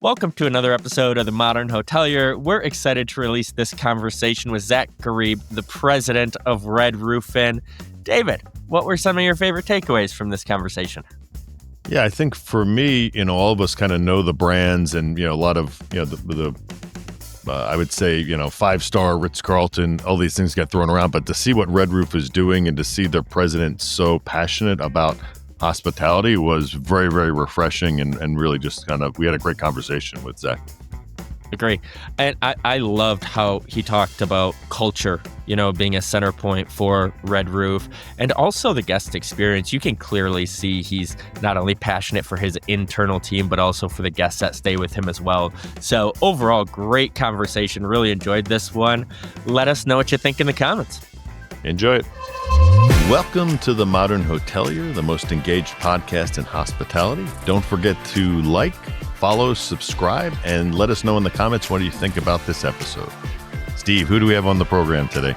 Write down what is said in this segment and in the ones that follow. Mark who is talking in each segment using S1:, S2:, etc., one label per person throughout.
S1: Welcome to another episode of the Modern Hotelier. We're excited to release this conversation with Zack Gharib, the president of Red Roof Inn. David, what were some of your favorite takeaways from this conversation?
S2: Yeah, I think for me, all of us kind of know the brands and, a lot of, I would say, 5-star Ritz-Carlton, all these things get thrown around. But to see what Red Roof is doing and to see their president so passionate about hospitality was very, very refreshing and really just we had a great conversation with Zack.
S1: Agree. And I loved how he talked about culture, being a center point for Red Roof and also the guest experience. You can clearly see he's not only passionate for his internal team, but also for the guests that stay with him as well. So overall, great conversation. Really enjoyed this one. Let us know what you think in the comments.
S2: Enjoy it. Welcome to the Modern Hotelier, the most engaged podcast in hospitality. Don't forget to like, follow, subscribe, and let us know in the comments what do you think about this episode. Steve, who do we have on the program today?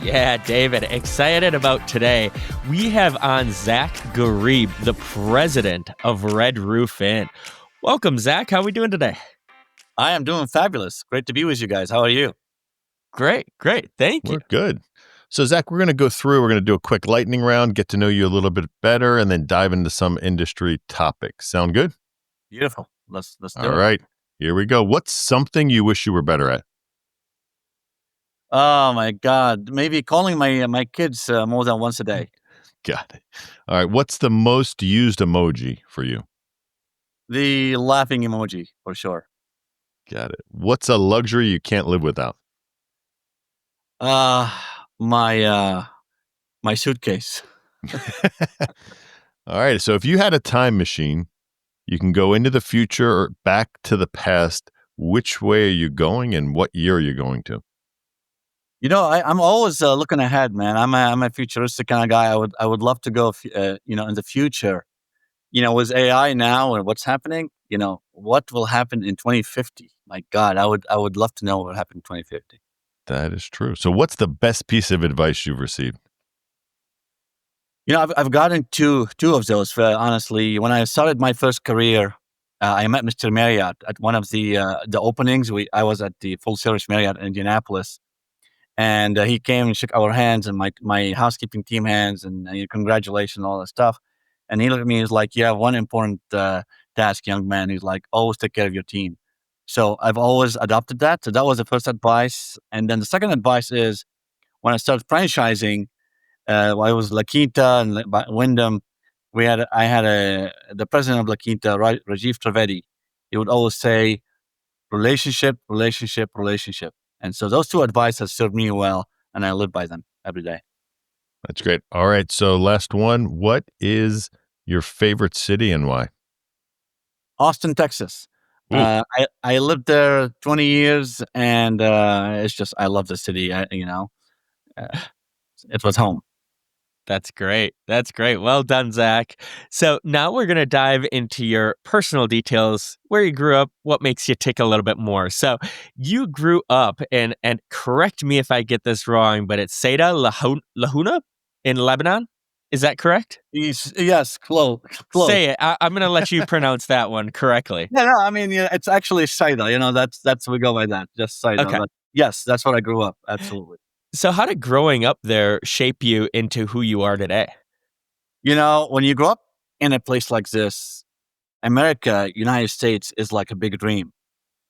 S1: Yeah, David, excited about today. We have on Zack Gharib, the president of Red Roof Inn. Welcome, Zack. How are we doing today?
S3: I am doing fabulous. Great to be with you guys. How are you?
S1: Great. Thank you.
S2: We're good. So, Zack, we're going to do a quick lightning round, get to know you a little bit better, and then dive into some industry topics. Sound good?
S3: Beautiful. Let's do it.
S2: All right. Here we go. What's something you wish you were better at?
S3: Oh, my God. Maybe calling my kids more than once a day.
S2: Got it. All right. What's the most used emoji for you?
S3: The laughing emoji, for sure.
S2: Got it. What's a luxury you can't live without?
S3: My suitcase.
S2: All right. So if you had a time machine, you can go into the future or back to the past. Which way are you going and what year are you going to?
S3: I'm always looking ahead, man. I'm a futuristic kind of guy. I would love to go, in the future. With AI now and what's happening, what will happen in 2050? My God, I would love to know what will happen in 2050.
S2: That is true. So what's the best piece of advice you've received?
S3: I've gotten two of those. Honestly, when I started my first career, I met Mr. Marriott at one of the openings. I was at the full service Marriott in Indianapolis, and he came and shook our hands and my housekeeping team hands and congratulations, all that stuff. And he looked at me. He's like, "You have one important task, young man." He's like, "Always take care of your team." So I've always adopted that. So that was the first advice. And then the second advice is when I started franchising. I was La Quinta and Wyndham. I had the president of La Quinta, Rajiv Trivedi. He would always say, relationship. And so those two advices served me well, and I live by them every day.
S2: That's great. All right. So last one. What is your favorite city and why?
S3: Austin, Texas. I lived there 20 years, and it's just I love the city. It was home.
S1: That's great. Well done, Zack. So now we're going to dive into your personal details, where you grew up, what makes you tick a little bit more. So you grew up and correct me if I get this wrong, but it's Seda Lahuna in Lebanon. Is that correct?
S3: Yes, close.
S1: Say it. I'm going to let you pronounce that one correctly.
S3: No, I mean, it's actually Saida. That's we go by that. Just Saida.
S1: Okay.
S3: But yes, that's what I grew up. Absolutely.
S1: So how did growing up there shape you into who you are today?
S3: When you grow up in a place like this, America, United States is like a big dream.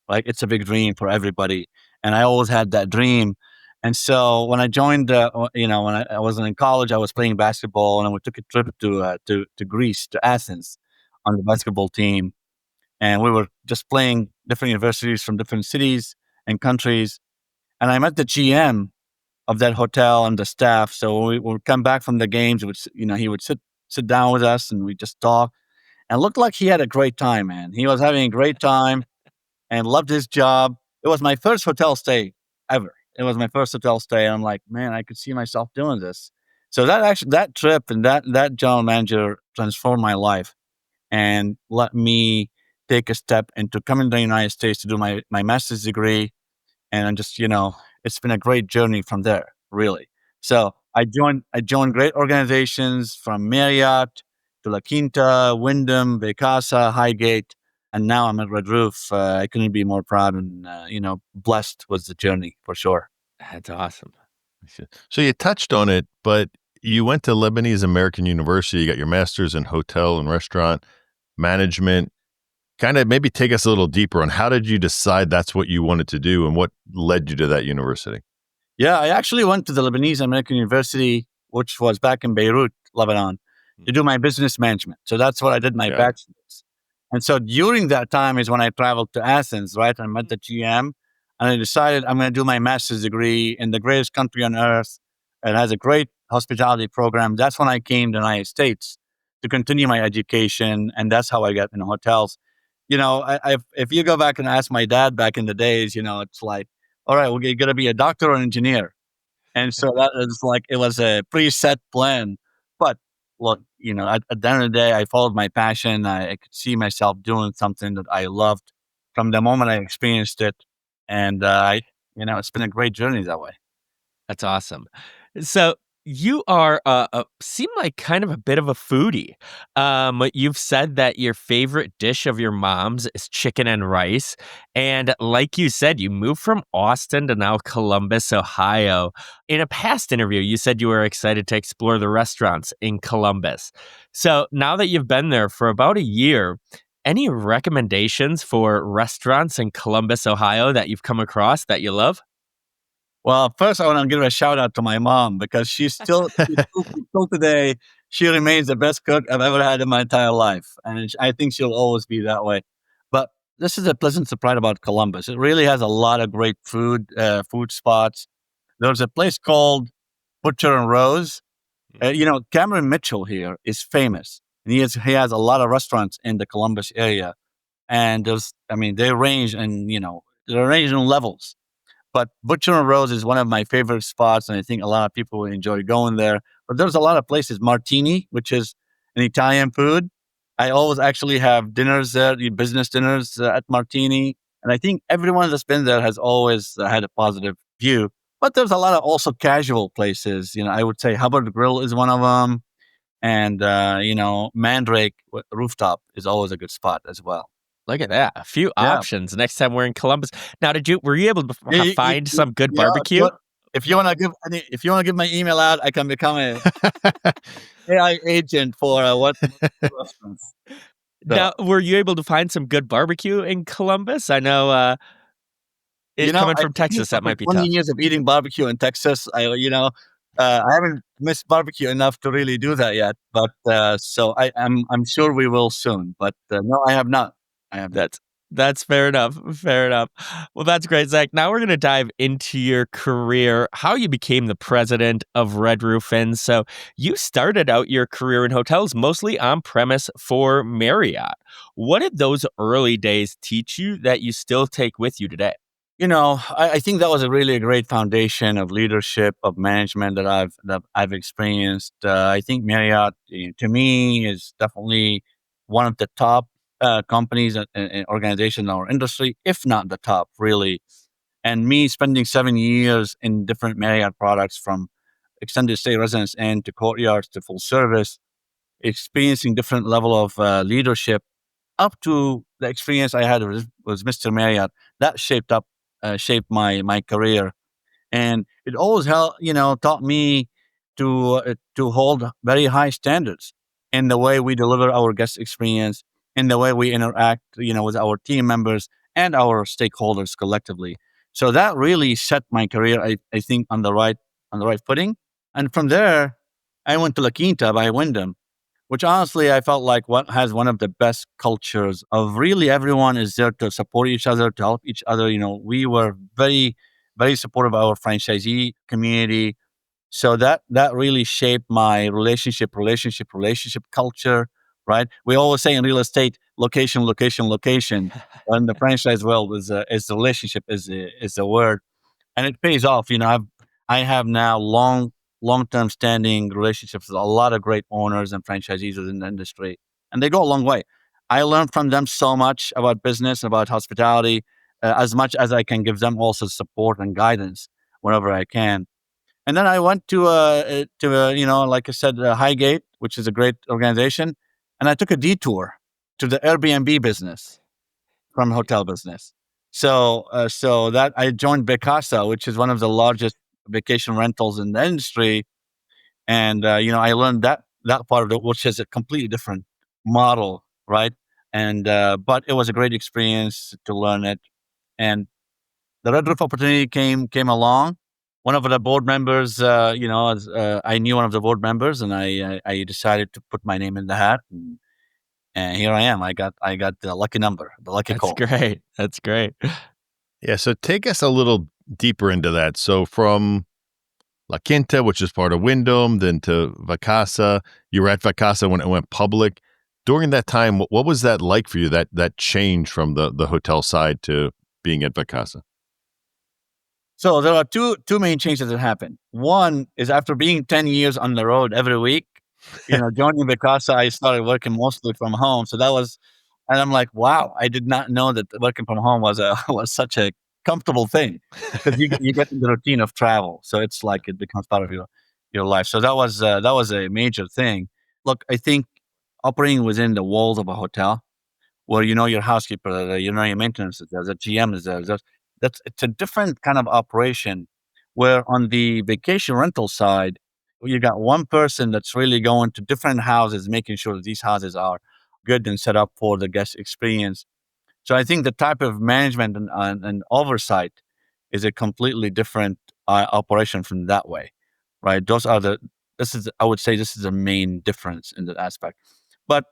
S3: Like it's a big dream for everybody. And I always had that dream. And so when I joined, when I was in college, I was playing basketball, and we took a trip to Greece, to Athens, on the basketball team. And we were just playing different universities from different cities and countries. And I met the GM of that hotel and the staff. So when we would come back from the games, he would sit down with us and we just talk. And it looked like he had a great time, man. He was having a great time and loved his job. It was my first hotel stay ever. It was my first hotel stay. And I'm like, man, I could see myself doing this. So that trip and that general manager transformed my life and let me take a step into coming to the United States to do my master's degree. And I'm just, it's been a great journey from there, really. So I joined great organizations from Marriott to La Quinta, Wyndham, Vacasa, Highgate. and now I'm at Red Roof. I couldn't be more proud and blessed with the journey for sure.
S1: That's awesome.
S2: So you touched on it, but you went to Lebanese American University. You got your master's in hotel and restaurant management. Kind of maybe take us a little deeper on how did you decide that's what you wanted to do and what led you to that university?
S3: Yeah, I actually went to the Lebanese American University, which was back in Beirut, Lebanon, to do my business management. So that's what I did my
S2: Got it.
S3: bachelor's. And so during that time is when I traveled to Athens, right? I met the GM and I decided I'm going to do my master's degree in the greatest country on earth. It has a great hospitality program. That's when I came to the United States to continue my education. And that's how I got in hotels. If you go back and ask my dad back in the days, it's like, all right, well, you're going to be a doctor or an engineer. And so that is like, it was a preset plan. But look, at the end of the day, I followed my passion. I could see myself doing something that I loved from the moment I experienced it. And, it's been a great journey that way.
S1: That's awesome. So you are seem like kind of a bit of a foodie. You've said that your favorite dish of your mom's is chicken and rice, and like you said, you moved from Austin to now Columbus, Ohio. In a past interview, you said you were excited to explore the restaurants in Columbus. So now that you've been there for about a year, any recommendations for restaurants in Columbus, Ohio that you've come across that you love?
S3: Well, first, I want to give a shout out to my mom because she's still today, she remains the best cook I've ever had in my entire life. And I think she'll always be that way. But this is a pleasant surprise about Columbus. It really has a lot of great food spots. There's a place called Butcher and Rose. Cameron Mitchell here is famous. And he has a lot of restaurants in the Columbus area. And they range in levels. But Butcher and Rose is one of my favorite spots, and I think a lot of people will enjoy going there. But there's a lot of places. Martini, which is an Italian food. I always actually have dinners there, the business dinners at Martini. And I think everyone that's been there has always had a positive view. But there's a lot of also casual places. I would say Hubbard Grill is one of them. And, Mandrake Rooftop is always a good spot as well.
S1: Look at that. A few
S3: Yeah.
S1: options next time we're in Columbus. Now, were you able to
S3: Yeah,
S1: find some good
S3: yeah,
S1: barbecue?
S3: if you want to give my email out, I can become a AI agent for what restaurants. So,
S1: Now, were you able to find some good barbecue in Columbus? I know coming
S3: I
S1: from
S3: think
S1: Texas, that
S3: after
S1: might be
S3: 20
S1: tough.
S3: years of eating barbecue in Texas, I haven't missed barbecue enough to really do that yet. But so I'm sure we will soon. But no, I have not. I have not.
S1: That's fair enough. Fair enough. Well, that's great, Zach. Now we're going to dive into your career, how you became the president of Red Roof Inns. So you started out your career in hotels, mostly on premise for Marriott. What did those early days teach you that you still take with you today?
S3: I think that was a really great foundation of leadership, of management that I've experienced. I think Marriott, to me, is definitely one of the top companies and organizations in our industry, if not the top, really. And me spending 7 years in different Marriott products, from extended stay residence inn to courtyards to full service, experiencing different level of leadership up to the experience I had was Mr. Marriott. That shaped my career, and it always taught me to hold very high standards in the way we deliver our guest experience, in the way we interact, with our team members and our stakeholders collectively. So that really set my career, I think, on the right footing. And from there, I went to La Quinta by Wyndham, which honestly I felt like what has one of the best cultures of really everyone is there to support each other, to help each other. We were very, very supportive of our franchisee community. So that really shaped my relationship culture, right? We always say in real estate, location, location, location. And the franchise world is the relationship is the word, and it pays off. I have now long-term standing relationships with a lot of great owners and franchisees within the industry, and they go a long way. I learn from them so much about business, about hospitality, as much as I can give them also support and guidance whenever I can. And then I went like I said, Highgate, which is a great organization, and I took a detour to the Airbnb business. from hotel business. So that I joined Vacasa, which is one of the largest vacation rentals in the industry, and I learned that part of it, which is a completely different model, right? And but it was a great experience to learn it. And the Red Roof opportunity came along. One of the board members, I knew one of the board members, and I decided to put my name in the hat, and here I am. I got the lucky number, the lucky
S1: That's
S3: call.
S1: great. That's great.
S2: Yeah, so take us a little deeper into that. So from La Quinta, which is part of Wyndham, then to Vacasa. You were at Vacasa when it went public. During that time, what was that like for you? That change from the hotel side to being at Vacasa?
S3: So there are two main changes that happened. One is after being 10 years on the road every week, joining Vacasa, I started working mostly from home. So that was, and I'm like, wow, I did not know that working from home was was such a comfortable thing, because you get in the routine of travel. So it's like it becomes part of your life. So that was a major thing. Look, I think operating within the walls of a hotel, where your housekeeper, your maintenance is there, the GM is there. It's a different kind of operation. Where on the vacation rental side, you got one person that's really going to different houses, making sure that these houses are good and set up for the guest experience. So I think the type of management and oversight is a completely different operation from that way, right? I would say this is the main difference in that aspect. But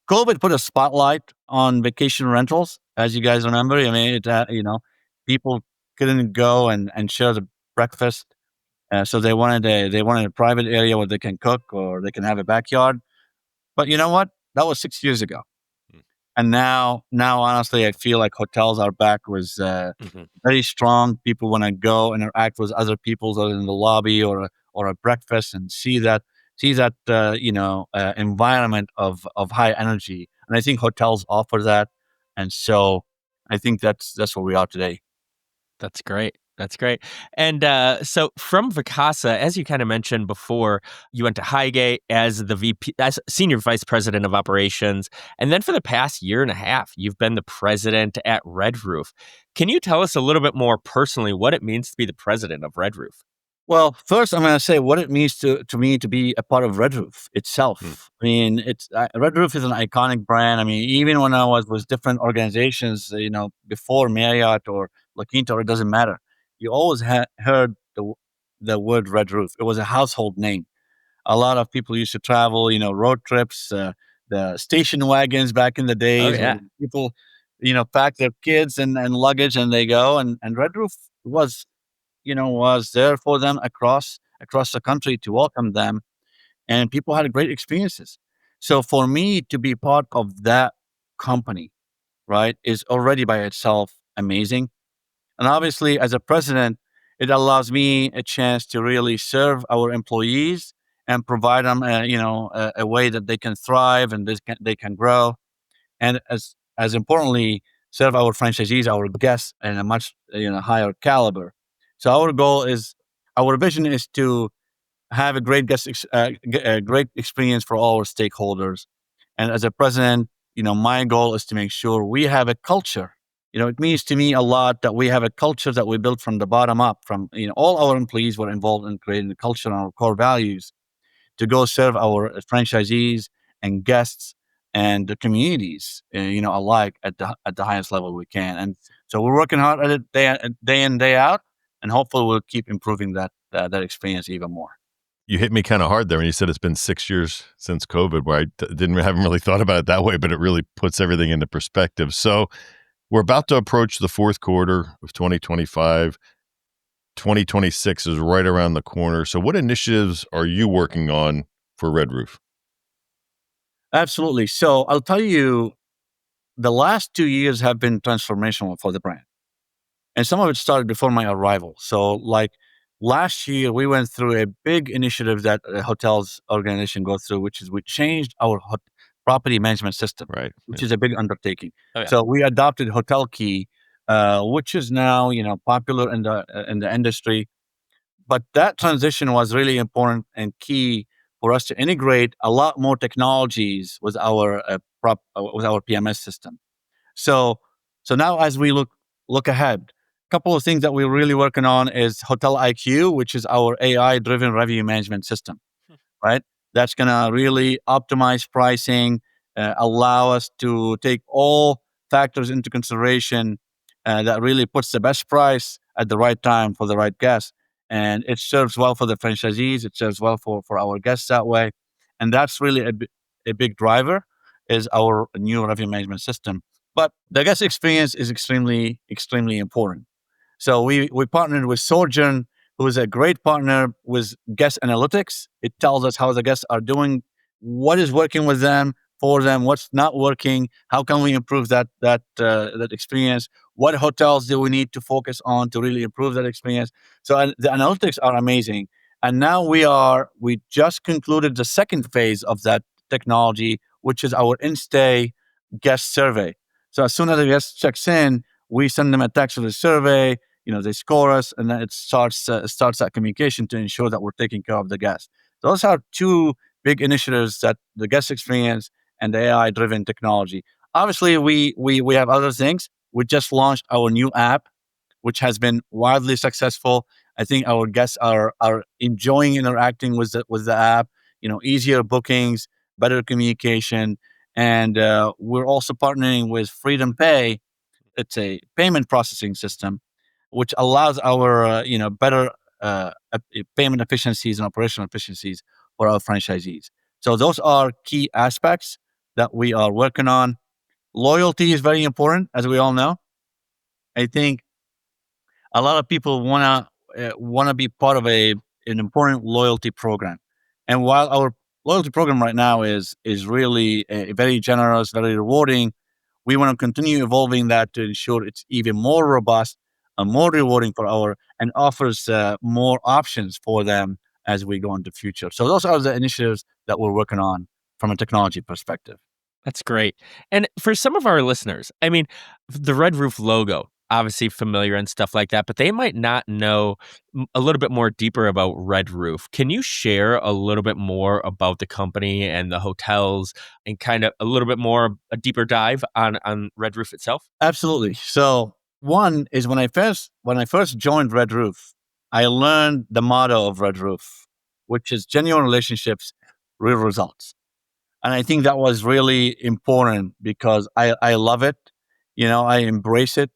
S3: COVID put a spotlight on vacation rentals, as you guys remember. I mean, people couldn't go and share the breakfast, so they wanted a private area where they can cook or they can have a backyard. But you know what? That was 6 years ago. And now, honestly, I feel like hotels are back with
S1: Mhm.
S3: very strong. People want to go interact with other people other in the lobby or a breakfast and see that environment of high energy. And I think hotels offer that. And so I think that's where we are today.
S1: That's great. That's great. And so from Vacasa, as you kind of mentioned before, you went to Highgate as the VP, as senior vice president of operations, and then for the past year and a half, you've been the president at Red Roof. Can you tell us a little bit more personally what it means to be the president of Red Roof?
S3: Well, first, I'm going to say what it means to me to be a part of Red Roof
S1: Mm.
S3: itself. I mean, Red Roof is an iconic brand. I mean, even when I was with different organizations, before Marriott or La Quinta, or it doesn't matter, you always heard the word Red Roof. It was a household name. A lot of people used to travel, road trips, the station wagons back in the
S1: Oh
S3: days, where
S1: yeah,
S3: people, pack their kids and luggage and they go. And Red Roof was there for them across the country to welcome them, and people had great experiences. So for me to be part of that company, right, is already by itself amazing. And obviously, as a president, it allows me a chance to really serve our employees and provide them, a way that they can thrive and they can grow, and as importantly, serve our franchisees, our guests, in a much higher caliber. So our vision is to have a great a great experience for all our stakeholders. And as a president, my goal is to make sure we have a culture. It means to me a lot that we have a culture that we built from the bottom up. From all our employees were involved in creating the culture and our core values to go serve our franchisees and guests and the communities, alike at the highest level we can. And so we're working hard at it day in day out, and hopefully we'll keep improving that experience even more.
S2: You hit me kind of hard there when you said it's been 6 years since COVID, where haven't really thought about it that way, but it really puts everything into perspective. So we're about to approach the fourth quarter of 2025. 2026 is right around the corner. So what initiatives are you working on for Red Roof?
S3: Absolutely. So I'll tell you, the last 2 years have been transformational for the brand. And some of it started before my arrival. So, like last year, we went through a big initiative that a hotels organization go through, which is we changed our property management system,
S2: Right.
S3: which
S2: Yeah.
S3: is a big undertaking.
S1: oh yeah.
S3: So we adopted Hotel Key, which is now popular in the industry. But that transition was really important and key for us to integrate a lot more technologies with our PMS system. So So now as we look ahead, a couple of things that we're really working on is Hotel IQ, which is our AI-driven revenue management system, right? That's going to really optimize pricing, allow us to take all factors into consideration that really puts the best price at the right time for the right guest. And it serves well for the franchisees. It serves well for our guests that way. And that's really a big driver is our new revenue management system. But the guest experience is extremely, extremely important. So we partnered with Sojourn, who is a great partner with guest analytics. It tells us how the guests are doing, what is working with them, for them, what's not working, how can we improve that experience, what hotels do we need to focus on to really improve that experience. So the analytics are amazing. And now we just concluded the second phase of that technology, which is our in-stay guest survey. So as soon as the guest checks in, we send them a text with a survey. They score us, and then it starts that communication to ensure that we're taking care of the guest. Those are two big initiatives: that the guest experience and the AI-driven technology. Obviously, we have other things. We just launched our new app, which has been wildly successful. I think our guests are enjoying interacting with the app. Easier bookings, better communication, and we're also partnering with Freedom Pay. It's a payment processing system which allows our better payment efficiencies and operational efficiencies for our franchisees. So those are key aspects that we are working on. Loyalty is very important, as we all know. I think a lot of people wanna be part of an important loyalty program. And while our loyalty program right now is really very generous, very rewarding, we want to continue evolving that to ensure it's even more robust and more rewarding for and offers more options for them as we go into the future. So those are the initiatives that we're working on from a technology perspective.
S1: That's great. And for some of our listeners, I mean, the Red Roof logo, obviously familiar and stuff like that, but they might not know a little bit more deeper about Red Roof. Can you share a little bit more about the company and the hotels and kind of a little bit more a deeper dive on Red Roof itself?
S3: Absolutely. So one is when I first joined Red Roof, I learned the motto of Red Roof, which is genuine relationships, real results. And I think that was really important because I love it. I embrace it.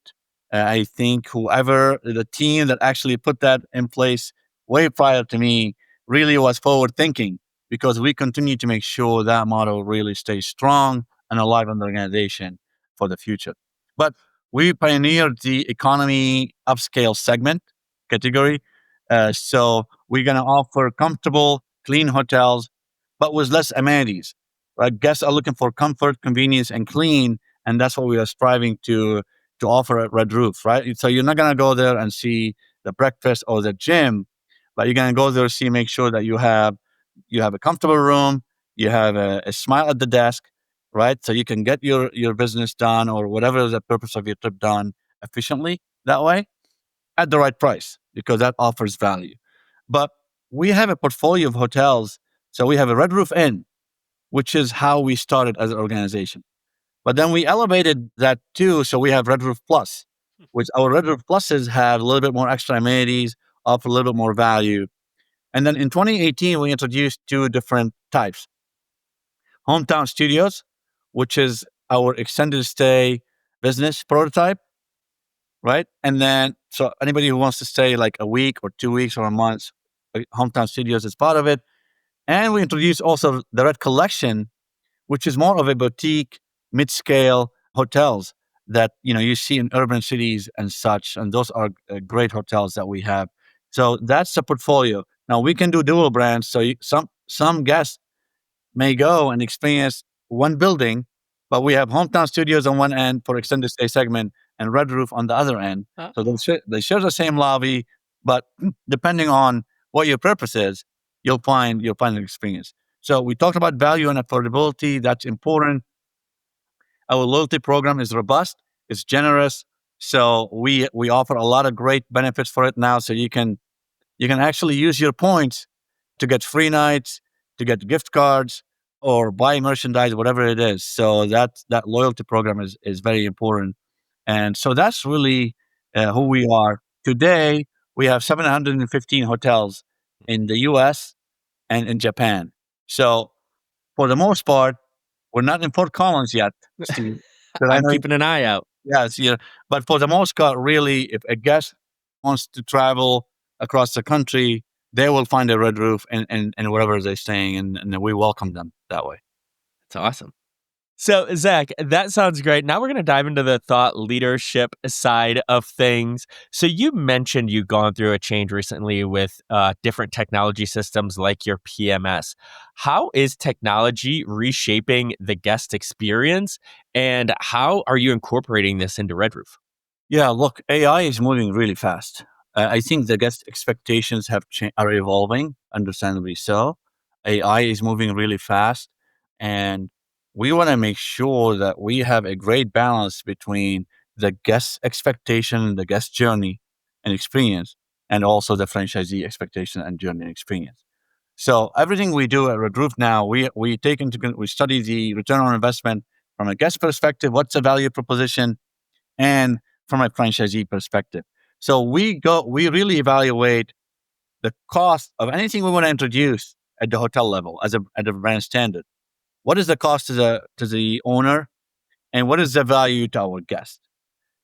S3: I think whoever the team that actually put that in place way prior to me really was forward thinking, because we continue to make sure that model really stays strong and alive in the organization for the future. But we pioneered the economy upscale segment category. So we're going to offer comfortable, clean hotels, but with less amenities. Right? Guests are looking for comfort, convenience, and clean, and that's what we are striving to offer at Red Roof. Right? So you're not gonna go there and see the breakfast or the gym, but you're gonna go there to see, make sure that you have a comfortable room, you have a smile at the desk, right? So you can get your business done or whatever is the purpose of your trip done efficiently that way at the right price, because that offers value. But we have a portfolio of hotels. So we have a Red Roof Inn, which is how we started as an organization. But then we elevated that too. So we have Red Roof Plus, which our Red Roof Pluses have a little bit more extra amenities, offer a little bit more value. And then in 2018, we introduced two different types: Hometown Studios, which is our extended stay business prototype, right? And then, so anybody who wants to stay like a week or 2 weeks or a month, Hometown Studios is part of it. And we introduced also the Red Collection, which is more of a boutique, mid-scale hotels that you see in urban cities and such. And those are great hotels that we have. So that's the portfolio. Now we can do dual brands. So some guests may go and experience one building, but we have Hometown Studios on one end for extended stay segment and Red Roof on the other end. So they share the same lobby, but depending on what your purpose is, you'll find an experience. So we talked about value and affordability. That's important. Our loyalty program is robust. It's generous. So we offer a lot of great benefits for it now. So you can actually use your points to get free nights, to get gift cards, or buy merchandise, whatever it is. So that loyalty program is very important. And so that's really who we are. Today, we have 715 hotels in the US and in Japan. So for the most part, we're not in Fort Collins yet, Steve. But I
S1: I'm
S3: know,
S1: keeping an eye out.
S3: yes, yeah. But for the most part, really, if a guest wants to travel across the country, they will find a red roof and wherever they're staying, and we welcome them that way.
S1: It's awesome. So, Zach, that sounds great. Now we're going to dive into the thought leadership side of things. So, you mentioned you've gone through a change recently with different technology systems like your PMS. How is technology reshaping the guest experience, and how are you incorporating this into Red Roof?
S3: Yeah, look, AI is moving really fast. I think the guest expectations are evolving, understandably so. AI is moving really fast, and we want to make sure that we have a great balance between the guest expectation, the guest journey and experience, and also the franchisee expectation and journey and experience. So everything we do at Red Roof now, we study the return on investment from a guest perspective. What's the value proposition? And from a franchisee perspective. So we really evaluate the cost of anything we want to introduce at the hotel level at a brand standard. What is the cost to the owner, and what is the value to our guest?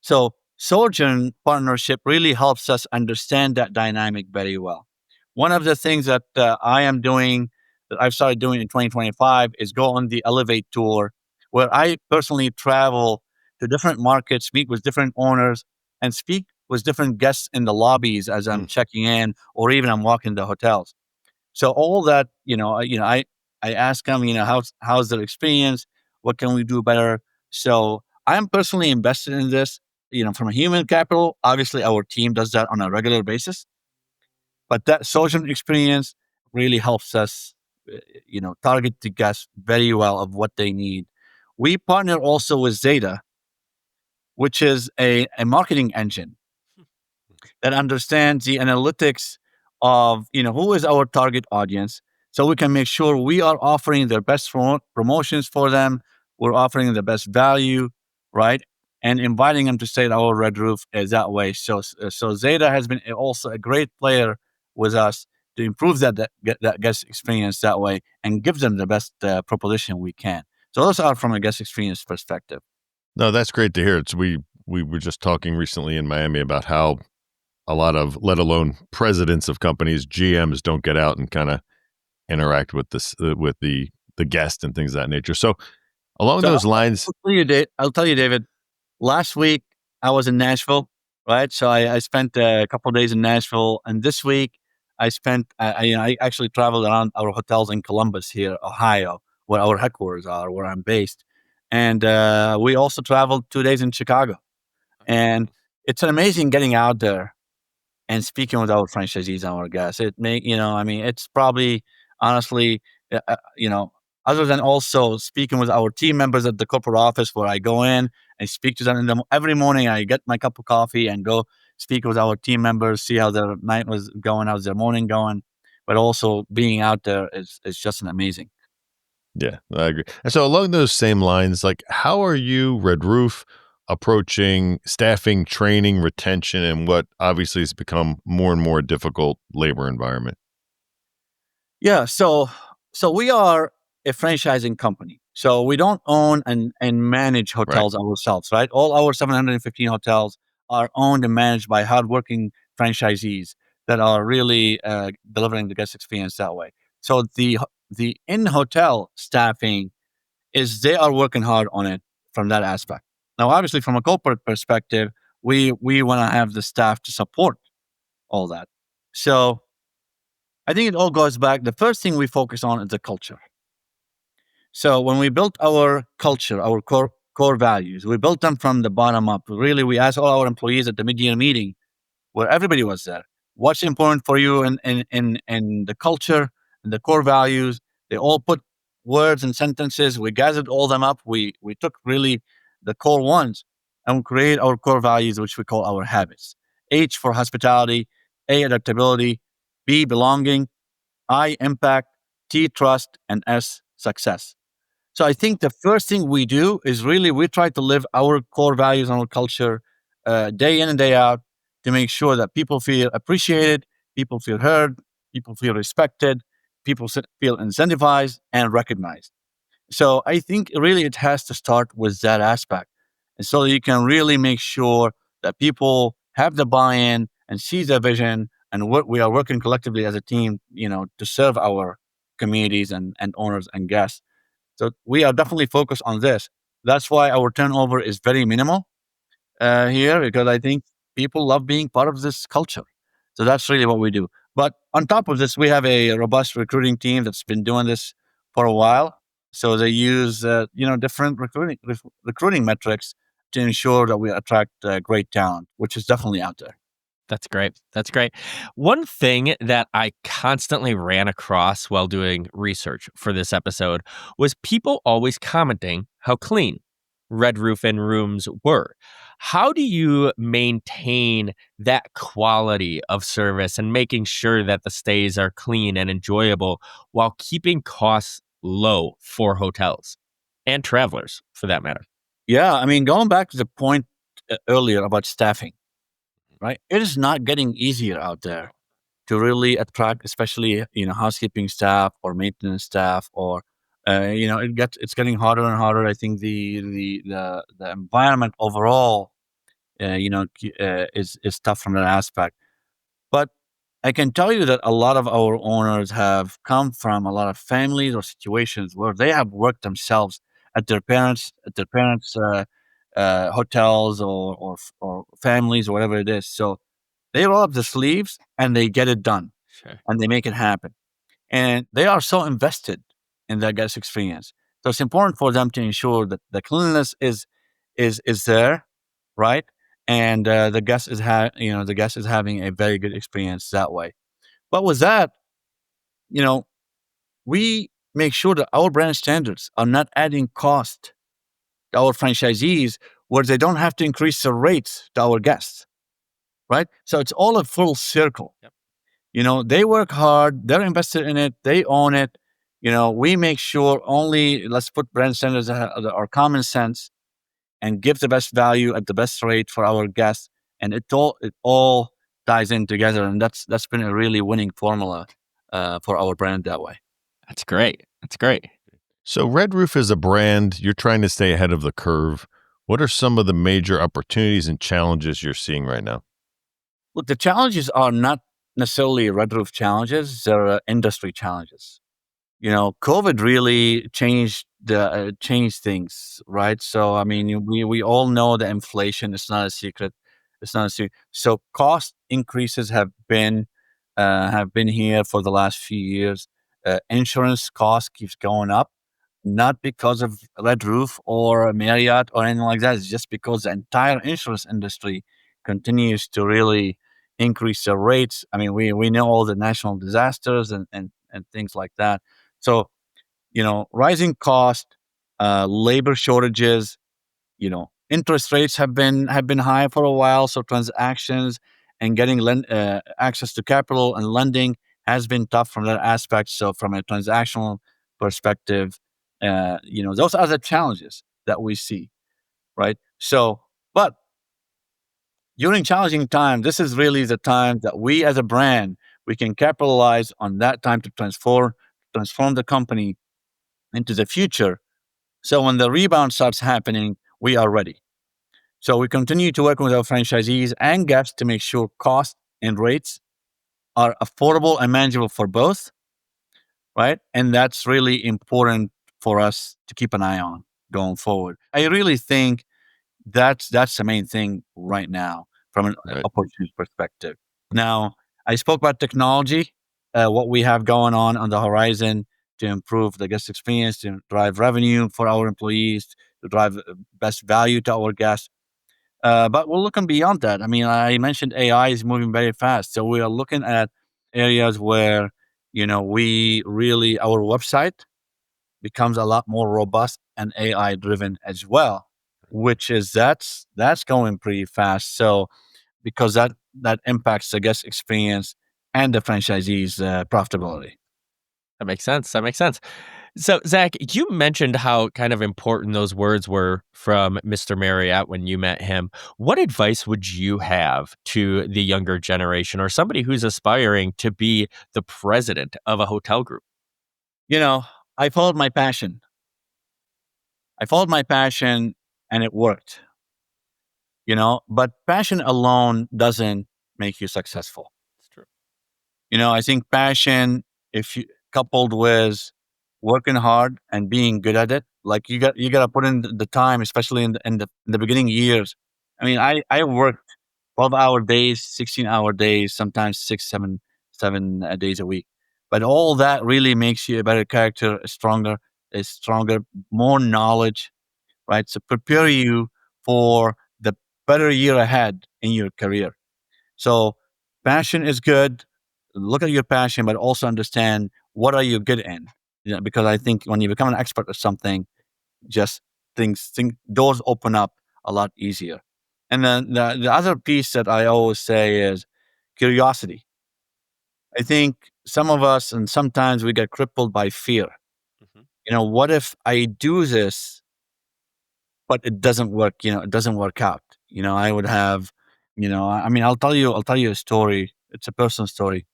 S3: So Sojourn partnership really helps us understand that dynamic very well. One of the things that that I've started doing in 2025 is go on the Elevate tour, where I personally travel to different markets, meet with different owners, and speak with different guests in the lobbies as I'm
S1: Mm.
S3: checking in, or even I'm walking the hotels. So all that, I ask them, how's their experience? What can we do better? So I'm personally invested in this. From a human capital, obviously our team does that on a regular basis, but that social experience really helps us, target the guests very well of what they need. We partner also with Zeta, which is a marketing engine that understands the analytics of who is our target audience, so we can make sure we are offering the best promotions for them, we're offering the best value, right, and inviting them to stay at our red roof is that way. So Zeta has been also a great player with us to improve that guest experience that way and give them the best proposition we can. So those are from a guest experience perspective.
S2: No, that's great to hear. We were just talking recently in Miami about how a lot of, let alone presidents of companies, GMs don't get out and kind of interact with with the guest and things of that nature. So along
S3: So
S2: those lines,
S3: I'll tell you, David. Last week I was in Nashville, right? So I spent a couple of days in Nashville, and this week I actually traveled around our hotels in Columbus, here, Ohio, where our headquarters are, where I'm based, and we also traveled 2 days in Chicago, and it's an amazing getting out there and speaking with our franchisees and our guests. It's probably honestly, uh, uh, you know, other than also speaking with our team members at the corporate office, where I go in and speak to them every morning. I get my cup of coffee and go speak with our team members, see how their night was going, how's their morning going. But also being out there is just an amazing.
S2: yeah, I agree. And so along those same lines, like how are you, Red Roof, approaching staffing, training, retention, and what obviously has become more and more difficult labor environment?
S3: Yeah, so we are a franchising company. So we don't own and manage
S2: Right.
S3: hotels ourselves, right? All our 715 hotels are owned and managed by hardworking franchisees that are really delivering the guest experience that way. So the in hotel staffing is they are working hard on it from that aspect. Now, obviously, from a corporate perspective, we want to have the staff to support all that. So I think it all goes back. The first thing we focus on is the culture. So when we built our culture, our core values, we built them from the bottom up. Really, we asked all our employees at the mid-year meeting, where everybody was there, what's important for you in the culture and the core values. They all put words and sentences. We gathered all them up. We took really the core ones and create our core values, which we call our habits. H for hospitality, A, adaptability, B, belonging, I, impact, T, trust, and S, success. So I think the first thing we do is really we try to live our core values and our culture day in and day out to make sure that people feel appreciated, people feel heard, people feel respected, people feel incentivized and recognized. So I think really it has to start with that aspect. And so you can really make sure that people have the buy-in and see the vision and what we are working collectively as a team, to serve our communities and owners and guests. So we are definitely focused on this. That's why our turnover is very minimal here because I think people love being part of this culture. So that's really what we do. But on top of this, we have a robust recruiting team that's been doing this for a while. So they use different recruiting metrics to ensure that we attract great talent, which is definitely out there.
S1: That's great. That's great. One thing that I constantly ran across while doing research for this episode was people always commenting how clean Red Roof Inn rooms were. How do you maintain that quality of service and making sure that the stays are clean and enjoyable while keeping costs low for hotels and travelers for that matter?
S3: Yeah, I mean, going back to the point earlier about staffing, right? It is not getting easier out there to really attract, especially housekeeping staff or maintenance staff, or it's getting harder and harder. I think the environment overall, is tough from that aspect. But I can tell you that a lot of our owners have come from a lot of families or situations where they have worked themselves at their parents' hotels or families or whatever it is. So they roll up the sleeves and they get it done
S1: Sure.
S3: and they make it happen. And they are so invested in that guest experience. So it's important for them to ensure that the cleanliness is there, right? And the guest is having a very good experience that way. But with that, you know, we make sure that our brand standards are not adding cost to our franchisees where they don't have to increase the rates to our guests, right? So it's all a full circle.
S1: Yep.
S3: They work hard, they're invested in it, they own it. We make sure only let's put brand standards that are common sense and give the best value at the best rate for our guests. And it all ties in together. And that's been a really winning formula for our brand that way.
S1: That's great. That's great.
S2: So Red Roof is a brand. You're trying to stay ahead of the curve. What are some of the major opportunities and challenges you're seeing right now?
S3: Look, the challenges are not necessarily Red Roof challenges, they're industry challenges. COVID really changed things, right? So I mean, we all know that inflation is not a secret. It's not a secret. So cost increases have been here for the last few years. Insurance cost keeps going up, not because of Red Roof or Marriott or anything like that. It's just because the entire insurance industry continues to really increase their rates. I mean, we know all the national disasters and things like that. So, rising cost, labor shortages, interest rates have been high for a while. So transactions and getting access to capital and lending has been tough from that aspect. So from a transactional perspective, those are the challenges that we see, right? So, but during challenging times, this is really the time that we as a brand we can capitalize on that time to transform the company into the future. So when the rebound starts happening, we are ready. So we continue to work with our franchisees and guests to make sure costs and rates are affordable and manageable for both, right? And that's really important for us to keep an eye on going forward. I really think that's the main thing right now from an
S2: Right.
S3: opportunity perspective. Now, I spoke about technology, what we have going on the horizon to improve the guest experience, to drive revenue for our employees, to drive best value to our guests. But we're looking beyond that. I mean, I mentioned AI is moving very fast. So we are looking at areas where, we really, our website becomes a lot more robust and AI driven as well, which is that's going pretty fast. So because that impacts the guest experience and the franchisees' profitability.
S1: That makes sense. That makes sense. So, Zach, you mentioned how kind of important those words were from Mr. Marriott when you met him. What advice would you have to the younger generation or somebody who's aspiring to be the president of a hotel group?
S3: You know, I followed my passion. I followed my passion and it worked, but passion alone doesn't make you successful.
S1: It's true.
S3: I think passion, if you coupled with working hard and being good at it, like you got to put in the time, especially in the beginning years. I mean, I worked 12-hour days, 16-hour days, sometimes 7 days a week. But all that really makes you a better character, a stronger, more knowledge, right? So prepare you for the better year ahead in your career. So passion is good. Look at your passion, but also understand what are you good in. Because I think when you become an expert at something, just doors open up a lot easier. And then the other piece that I always say is curiosity. I think some of us, and sometimes we get crippled by fear.
S1: Mhm.
S3: What if I do this, but it doesn't work? It doesn't work out. I would have, I mean, I'll tell you a story. It's a personal story.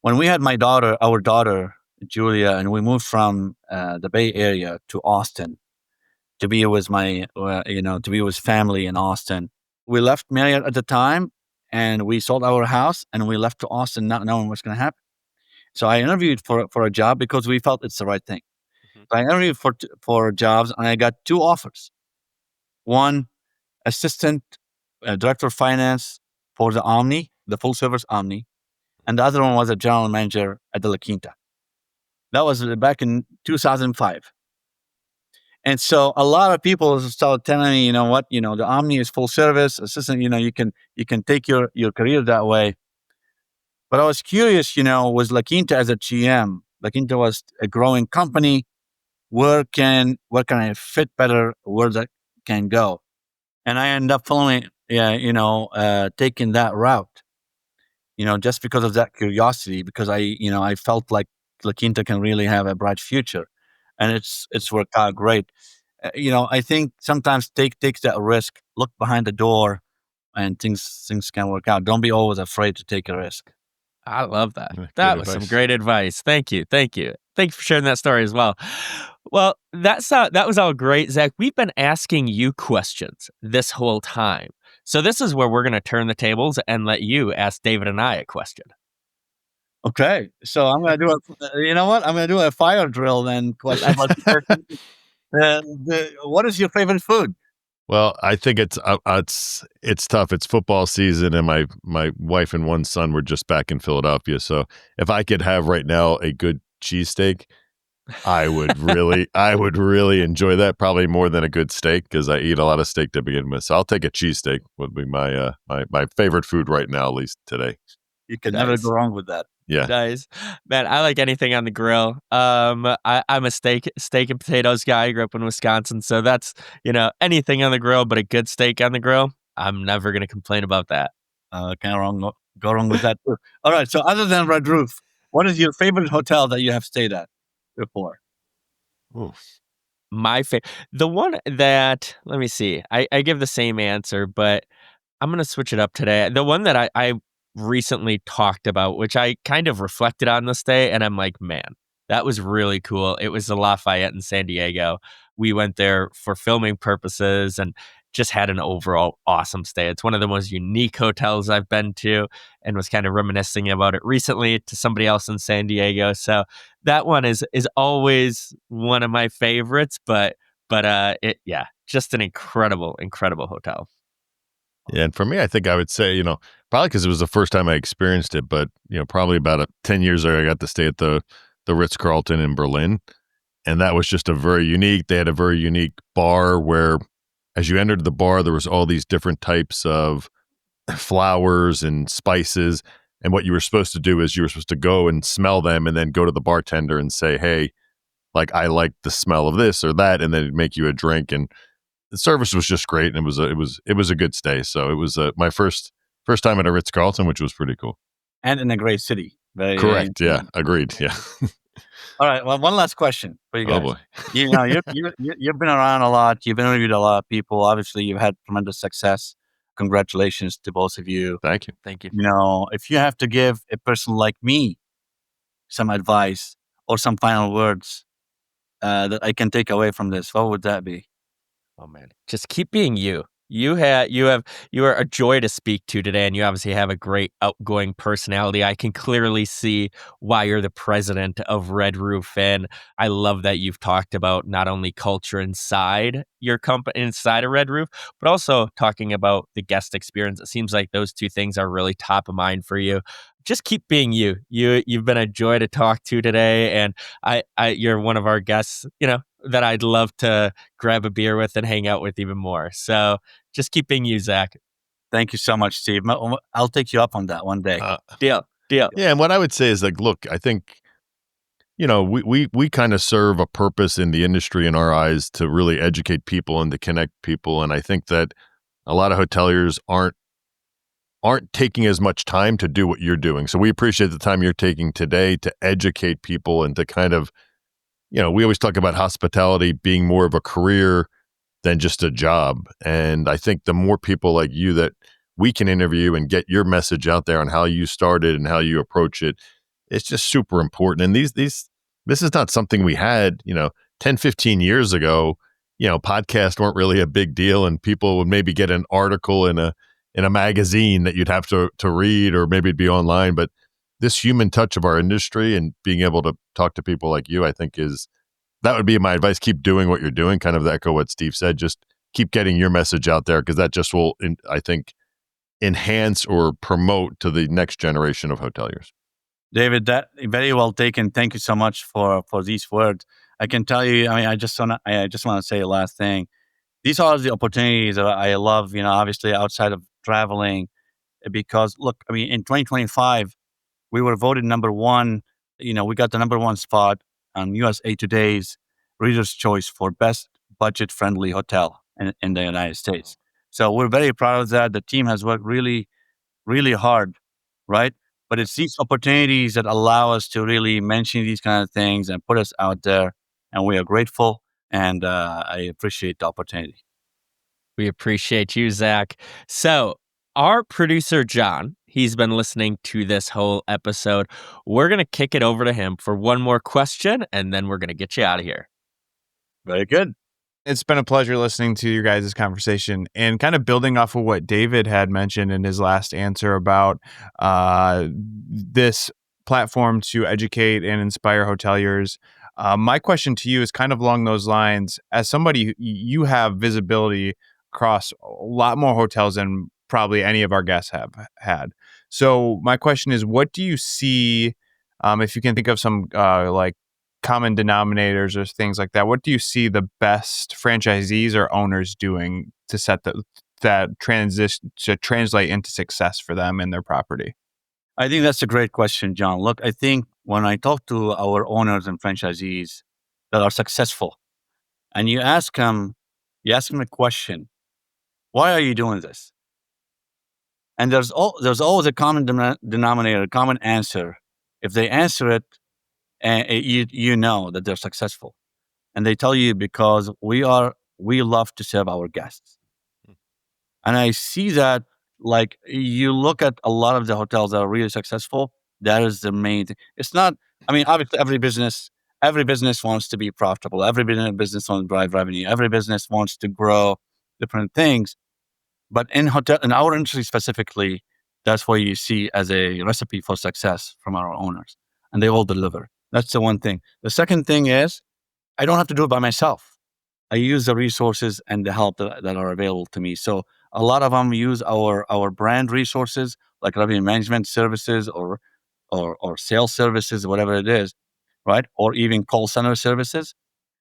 S3: When we had our daughter Julia, and we moved from the Bay Area to Austin to be with to be with family in Austin. We left Marriott at the time, and we sold our house, and we left to Austin not knowing what's going to happen. So I interviewed for a job because we felt it's the right thing.
S1: Mhm.
S3: So I interviewed for jobs, and I got two offers. One, assistant director of finance for the full service Omni, and the other one was a general manager at the La Quinta. That was back in 2005. And so a lot of people started telling me, the Omni is full service assistant. You can take your career that way. But I was curious, was La Quinta as a GM? La Quinta was a growing company. Where can I fit better? Where that can go? And I ended up following, yeah, taking that route. Just because of that curiosity, because I felt like La Quinta can really have a bright future, and it's worked out great. I think sometimes take that risk, look behind the door, and things can work out. Don't be always afraid to take a risk.
S1: I love that.
S2: Yeah, good
S1: That was some
S2: advice.
S1: great advice. Thank you. Thank you. Thank you for sharing that story as well. Well, that was all great, Zach. We've been asking you questions this whole time. So this is where we're going to turn the tables and let you ask David and I a question.
S3: Okay, so I'm gonna do a. You know what? I'm gonna do a fire drill then. Question about what is your favorite food?
S2: Well, I think it's tough. It's football season, and my wife and one son were just back in Philadelphia. So if I could have right now a good cheesesteak, I would really enjoy that. Probably more than a good steak because I eat a lot of steak to begin with. So I'll take a cheesesteak. Would be my favorite food right now, at least today.
S3: You can never go
S1: Nice.
S3: wrong with that.
S2: Yeah.
S1: Nice. Man, I like anything on the grill. I'm a steak and potatoes guy. I grew up in Wisconsin, so that's, anything on the grill, but a good steak on the grill. I'm never gonna complain about that.
S3: Can't go wrong with that too. All right. So other than Red Roof, what is your favorite hotel that you have stayed at before?
S2: Ooh.
S1: My favorite, the one that let me see. I give the same answer, but I'm gonna switch it up today. The one that I recently talked about, which I kind of reflected on this day, and I'm like, man, that was really cool. It was the Lafayette in San Diego. We went there for filming purposes and just had an overall awesome stay. It's one of the most unique hotels I've been to, and was kind of reminiscing about it recently to somebody else in San Diego. So that one is always one of my favorites, but yeah, just an incredible hotel.
S2: Yeah, and for me, I think I would say, probably because it was the first time I experienced it, but probably about 10 years ago, I got to stay at the Ritz Carlton in Berlin, and that was just a very unique. They had a very unique bar where, as you entered the bar, there was all these different types of flowers and spices, and what you were supposed to do is you were supposed to go and smell them, and then go to the bartender and say, "Hey, like I like the smell of this or that," and then it'd make you a drink. And the service was just great, and it was a good stay. So it was my first time at a Ritz Carlton, which was pretty cool.
S3: And in a great city. Very, very
S2: Correct. Yeah.
S3: important.
S2: Agreed. Yeah.
S3: All right. Well, one last question for you
S2: Oh
S3: guys.
S2: boy.
S3: You've been around a lot. You've interviewed a lot of people. Obviously, you've had tremendous success. Congratulations to both of you.
S2: Thank you.
S1: Thank you.
S3: If you have to give a person like me some advice or some final words that I can take away from this, what would that be?
S1: Oh man, just keep being you. You are a joy to speak to today, and you obviously have a great outgoing personality. I can clearly see why you're the president of Red Roof, and I love that you've talked about not only culture inside your company, inside of Red Roof, but also talking about the guest experience. It seems like those two things are really top of mind for you. Just keep being you. You've been a joy to talk to today, and you're one of our guests. That I'd love to grab a beer with and hang out with even more. So just keep being you, Zach.
S3: Thank you so much, Steve. I'll take you up on that one day.
S1: Deal.
S2: Yeah, and what I would say is like, look, I think we kind of serve a purpose in the industry in our eyes to really educate people and to connect people, and I think that a lot of hoteliers aren't taking as much time to do what you're doing. So we appreciate the time you're taking today to educate people and to kind of, we always talk about hospitality being more of a career than just a job. And I think the more people like you that we can interview and get your message out there on how you started and how you approach it, it's just super important. And this is not something we had, 10, 15 years ago. Podcasts weren't really a big deal, and people would maybe get an article in a magazine that you'd have to read, or maybe it'd be online. But this human touch of our industry and being able to talk to people like you, I think that would be my advice. Keep doing what you're doing. Kind of echo what Steve said. Just keep getting your message out there, because that just will, I think, enhance or promote to the next generation of hoteliers.
S3: David, that very well taken. Thank you so much for these words. I can tell you. I mean, I just want to say a last thing. These are the opportunities that I love. Obviously outside of traveling, because look, I mean, in 2025, we were voted number one. We got the number one spot on USA Today's Reader's Choice for best budget-friendly hotel in the United States. So we're very proud of that. The team has worked really, really hard, right? But it's these opportunities that allow us to really mention these kind of things and put us out there. And we are grateful, and I appreciate the opportunity.
S1: We appreciate you, Zach. So, our producer, John, he's been listening to this whole episode. We're going to kick it over to him for one more question, and then we're going to get you out of here.
S3: Very good.
S4: It's been a pleasure listening to your guys' conversation, and kind of building off of what David had mentioned in his last answer about this platform to educate and inspire hoteliers. My question to you is kind of along those lines. As somebody, you have visibility across a lot more hotels than probably any of our guests have had. So my question is, what do you see, if you can think of some like common denominators or things like that, what do you see the best franchisees or owners doing to set that transition to translate into success for them and their property?
S3: I think that's a great question, John. Look, I think when I talk to our owners and franchisees that are successful, and you ask them a question, why are you doing this? And there's always a common denominator, a common answer. If they answer it, you know that they're successful. And they tell you, because we love to serve our guests. And I see that, like, you look at a lot of the hotels that are really successful, that is the main thing. It's not, I mean, obviously every business wants to be profitable. Every business wants to drive revenue. Every business wants to grow different things. But in our industry specifically, that's what you see as a recipe for success from our owners. And they all deliver. That's the one thing. The second thing is, I don't have to do it by myself. I use the resources and the help that are available to me. So a lot of them use our brand resources, like revenue management services or sales services, whatever it is, right? Or even call center services,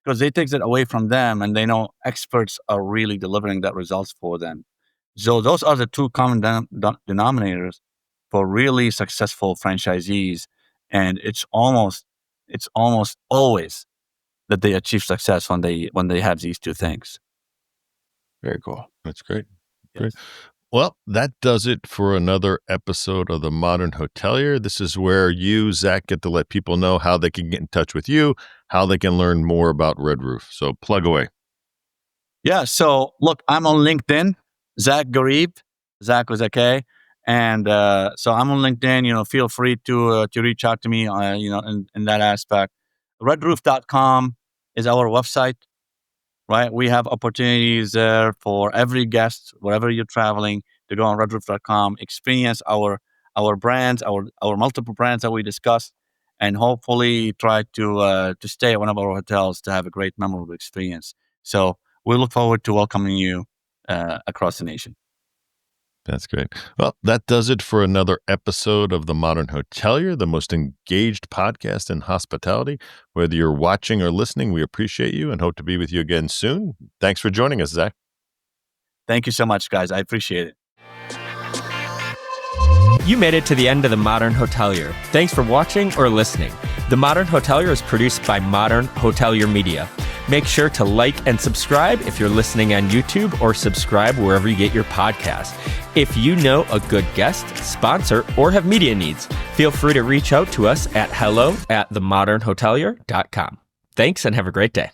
S3: because they take that away from them, and they know experts are really delivering that results for them. So those are the two common denominators for really successful franchisees, and it's almost always that they achieve success when they have these two things.
S4: Very cool.
S2: That's great.
S3: Yes.
S2: Great. Well, that does it for another episode of The Modern Hotelier. This is where you, Zach, get to let people know how they can get in touch with you, how they can learn more about Red Roof. So plug away.
S3: Yeah. So look, I'm on LinkedIn, Zack Gharib, Zach with a K. And so I'm on LinkedIn. Feel free to reach out to me, in that aspect. Redroof.com is our website, right? We have opportunities there for every guest, wherever you're traveling, to go on redroof.com, experience our brands, our multiple brands that we discussed, and hopefully try to stay at one of our hotels to have a great, memorable experience. So we look forward to welcoming you across the nation.
S2: That's great. Well, that does it for another episode of The Modern Hotelier, the most engaged podcast in hospitality. Whether you're watching or listening, we appreciate you and hope to be with you again soon. Thanks for joining us, Zach.
S3: Thank you so much, guys. I appreciate it.
S1: You made it to the end of The Modern Hotelier. Thanks for watching or listening. The Modern Hotelier is produced by Modern Hotelier Media. Make sure to like and subscribe if you're listening on YouTube, or subscribe wherever you get your podcasts. If you know a good guest, sponsor, or have media needs, feel free to reach out to us at hello@themodernhotelier.com. Thanks and have a great day.